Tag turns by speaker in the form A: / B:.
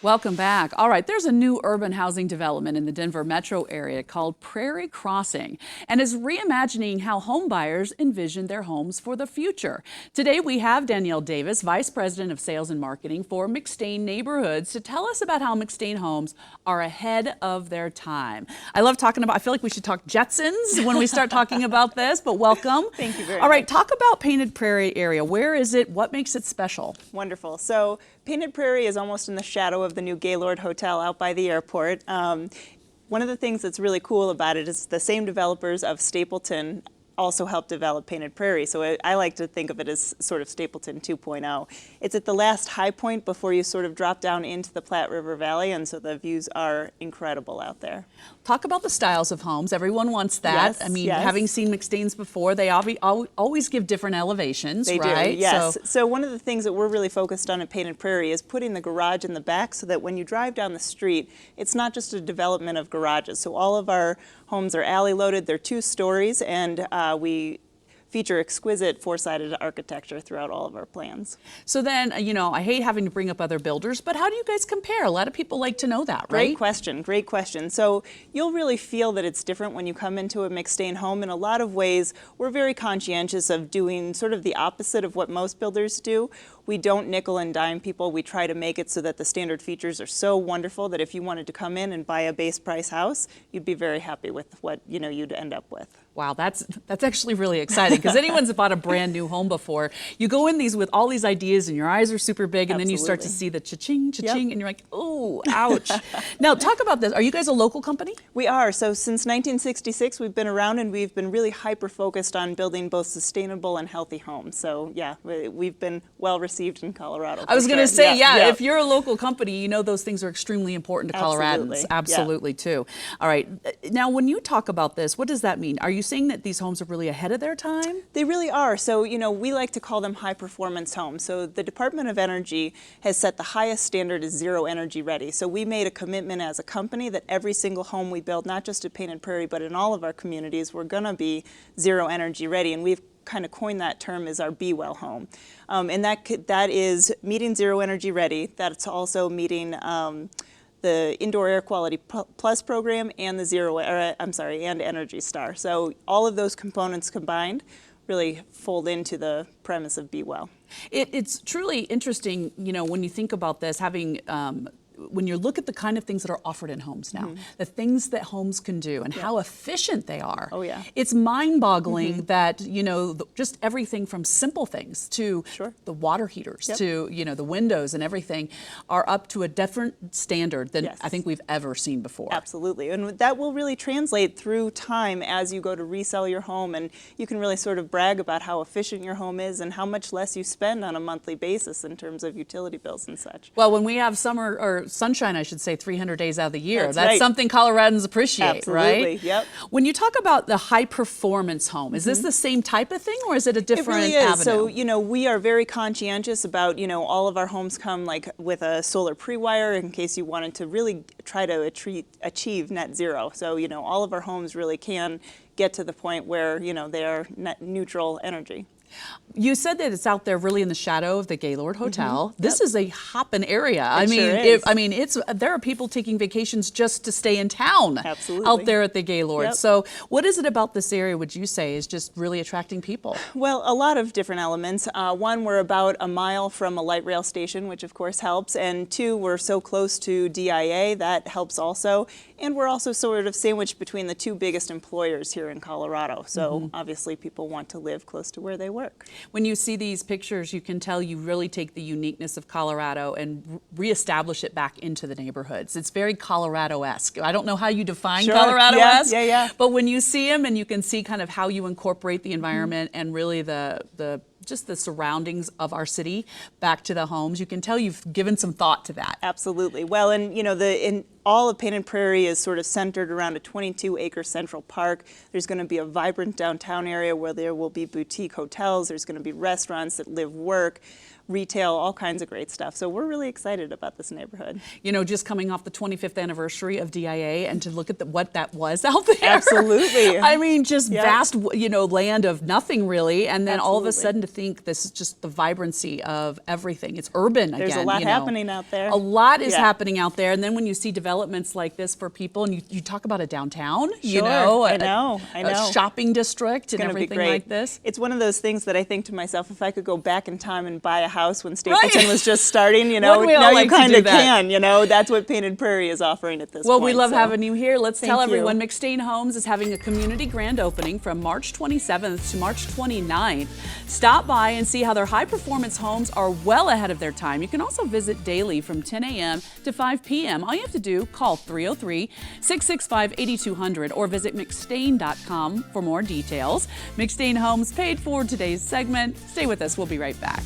A: Welcome back. All right, there's a new urban housing development in the Denver metro area called Prairie Crossing and is reimagining how home buyers envision their homes for the future. Today we have Danielle Davis, Vice President of Sales and Marketing for McStain Neighborhoods, to tell us about how McStain homes are ahead of their time. I love talking about, I feel like we should talk Jetsons when we start talking about this, but welcome.
B: Thank you very much.
A: All right, talk about Painted Prairie area. Where is it? What makes it special?
B: Wonderful. So Painted Prairie is almost in the shadow of the new Gaylord Hotel out by the airport. One of the things that's really cool about it is the same developers of Stapleton also helped develop Painted Prairie. So I like to think of it as sort of Stapleton 2.0. It's at the last high point before you sort of drop down into the Platte River Valley, and so the views are incredible out there.
A: Talk about the styles of homes. Everyone wants that.
B: Yes,
A: I mean,
B: yes.
A: having seen McStain's before, they always give different elevations,
B: They
A: right?
B: do, yes. So one of the things that we're really focused on at Painted Prairie is putting the garage in the back so that when you drive down the street, it's not just a development of garages. So all of our homes are alley loaded. They're 2 stories, and we feature exquisite 4-sided architecture throughout all of our plans.
A: So then, you know, I hate having to bring up other builders, but how do you guys compare? A lot of people like to know that, right?
B: Great question, great question. So you'll really feel that it's different when you come into a McStain home. In a lot of ways, we're very conscientious of doing sort of the opposite of what most builders do. We don't nickel and dime people. We try to make it so that the standard features are so wonderful that if you wanted to come in and buy a base price house, you'd be very happy with what you'd end up with.
A: Wow, that's actually really exciting, because anyone's bought a brand new home before. You go in these with all these ideas and your eyes are super big, and then you start to see the cha-ching, cha-ching, and you're like, oh, ouch. Now talk about this. Are you guys a local company?
B: We are. So since 1966, we've been around, and we've been really hyper-focused on building both sustainable and healthy homes. So yeah, we've been well received in Colorado.
A: I was going to
B: sure.
A: say, yeah, if you're a local company, you know those things are extremely important to Coloradans.
B: Absolutely.
A: Absolutely, too. All right. Now, when you talk about this, what does that mean? Are you saying that these homes are really ahead of their time?
B: They really are. So, we like to call them high-performance homes. So the Department of Energy has set the highest standard as zero energy ready. So we made a commitment as a company that every single home we build, not just at Painted Prairie, but in all of our communities, we're going to be zero energy ready. And we've kind of coined that term as our Be Well home. And that is meeting zero energy ready. That's also meeting the Indoor Air Quality Plus program and the and Energy Star. So all of those components combined really fold into the premise of Be Well.
A: It's truly interesting, when you think about this, having when you look at the kind of things that are offered in homes now, the things that homes can do and how efficient they are.
B: Oh, yeah.
A: It's mind-boggling that, just everything from simple things to the water heaters to, the windows and everything are up to a different standard than I think we've ever seen before.
B: Absolutely. And that will really translate through time as you go to resell your home, and you can really sort of brag about how efficient your home is and how much less you spend on a monthly basis in terms of utility bills and such.
A: Well, when we have summer or sunshine, I should say, 300 days out of the year.
B: That's
A: right. Something Coloradans appreciate,
B: Absolutely.
A: Right?
B: Yep.
A: When you talk about the high performance home, is this the same type of thing, or is it a different
B: It really is.
A: avenue?
B: So, we are very conscientious about, all of our homes come like with a solar pre-wire in case you wanted to really try to achieve net zero. So, all of our homes really can get to the point where, they are net neutral energy.
A: You said that it's out there really in the shadow of the Gaylord Hotel. This is a hopping area. There are people taking vacations just to stay in town.
B: Absolutely.
A: Out there at the Gaylord.
B: Yep.
A: So what is it about this area, would you say, is just really attracting people?
B: Well, a lot of different elements. One, we're about a mile from a light rail station, which of course helps. And 2, we're so close to DIA, that helps also. And we're also sort of sandwiched between the 2 biggest employers here in Colorado. So obviously people want to live close to where they work.
A: When you see these pictures, you can tell you really take the uniqueness of Colorado and reestablish it back into the neighborhoods. It's very Colorado-esque. I don't know how you define Colorado-esque, but when you see them and you can see kind of how you incorporate the environment and really just the surroundings of our city back to the homes, you can tell you've given some thought to that.
B: Absolutely. Well, and all of Painted Prairie is sort of centered around a 22-acre central park. There's going to be a vibrant downtown area where there will be boutique hotels. There's going to be restaurants that live, work. retail, all kinds of great stuff. So we're really excited about this neighborhood.
A: You know, just coming off the 25th anniversary of DIA and to look at what that was out there.
B: Absolutely.
A: I mean, just
B: Yep.
A: vast, you know, land of nothing really. And then all of a
B: Absolutely.
A: sudden to think this is just the vibrancy of everything. It's urban again.
B: There's a lot
A: you know.
B: happening out there.
A: A lot is
B: Yeah.
A: happening out there. And then when you see developments like this for people, and you talk about a downtown, you
B: Sure.
A: know,
B: I know.
A: a shopping district and
B: Gonna be
A: everything
B: great.
A: like this.
B: It's one of those things that I think to myself, if I could go back in time and buy a house when Stapleton was just starting, you know,
A: Wouldn't we all
B: now
A: like
B: you
A: to
B: kind
A: do
B: of
A: that?
B: can, you know, that's what Painted Prairie is offering at this
A: Well,
B: point.
A: we love
B: so.
A: having you here. Let's tell
B: Thank you.
A: everyone McStain Homes is having a community grand opening from March 27th to March 29th. Stop by and see how their high performance homes are well ahead of their time. You can also visit daily from 10 a.m. to 5 p.m. All you have to do, call 303-665-8200 or visit McStain.com for more details. McStain Homes paid for today's segment. Stay with us. We'll be right back.